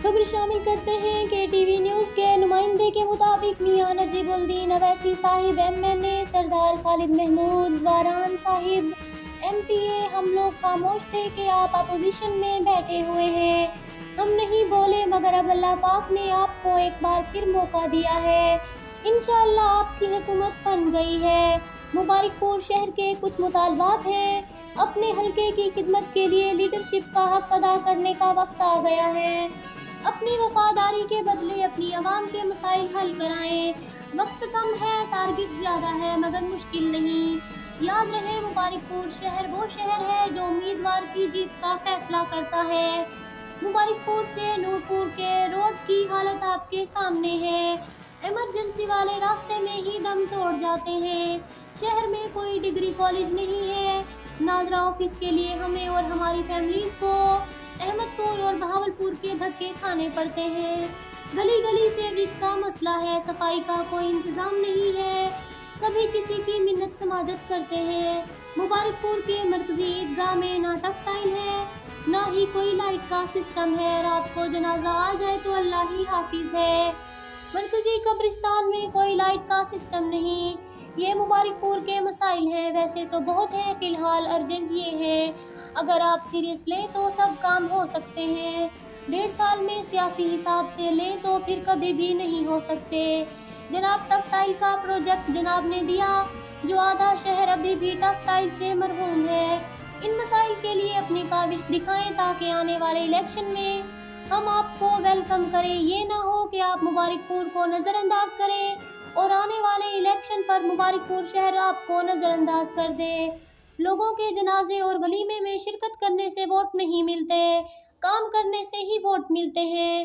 खबर शामिल करते हैं कि टीवी न्यूज़ के नुमाइंदे के मुताबिक मियां नजीबुद्दीन अवैसी साहिब MNA, सरदार खालिद महमूद वारान साहिब MPA, हम लोग खामोश थे कि आप अपोजिशन में बैठे हुए हैं, हम नहीं बोले, मगर अब अल्लाह पाक ने आपको एक बार फिर मौका दिया है, इंशाअल्लाह आपकी हुकूमत बन गई है। मुबारकपुर शहर के कुछ मुतालबात हैं। अपने हल्के की खिदमत के लिए लीडरशिप का हक अदा करने का वक्त आ गया है। अपनी वफादारी के बदले अपनी आवाम के मसाइल हल कराएं। वक्त कम है, टारगेट ज़्यादा है, मगर मुश्किल नहीं। याद रहे, मुबारकपुर शहर वो शहर है जो उम्मीदवार की जीत का फैसला करता है। मुबारकपुर से नूरपुर के रोड की हालत आपके सामने है। इमरजेंसी वाले रास्ते में ही दम तोड़ जाते हैं। शहर में कोई डिग्री कॉलेज नहीं है। नादरा ऑफिस के लिए हमें और हमारी फैमिलीज़ को अहमदपुर और बहावलपुर के धक्के खाने पड़ते हैं। गली गली सीवरेज का मसला है, सफाई का कोई इंतज़ाम नहीं है, कभी किसी की मिन्नत समाजत करते हैं। मुबारकपुर के मरकजी ईदगाह में ना टफ टाइल है, ना ही कोई लाइट का सिस्टम है। रात को जनाजा आ जाए तो अल्लाह ही हाफिज है। मरकजी कब्रिस्तान में कोई लाइट का सिस्टम नहीं। ये मुबारकपुर के मसाइल हैं। वैसे तो बहुत है, फ़िलहाल अर्जेंट ये है, अगर आप सीरियस लें तो सब काम हो सकते हैं। 1.5 साल में सियासी हिसाब से लें तो फिर कभी भी नहीं हो सकते। जनाब टफ टाइल का प्रोजेक्ट जनाब ने दिया, जो आधा शहर अभी भी टफ टाइल से मरहूम है। इन मसाइल के लिए अपनी काविश दिखाएं ताकि आने वाले इलेक्शन में हम आपको वेलकम करें। ये ना हो कि आप मुबारकपुर को नज़रअंदाज करें और आने वाले इलेक्शन पर मुबारकपुर शहर आपको नज़रअंदाज कर दे। लोगों के जनाजे और वलीमे में शिरकत करने से वोट नहीं मिलते, काम करने से ही वोट मिलते हैं।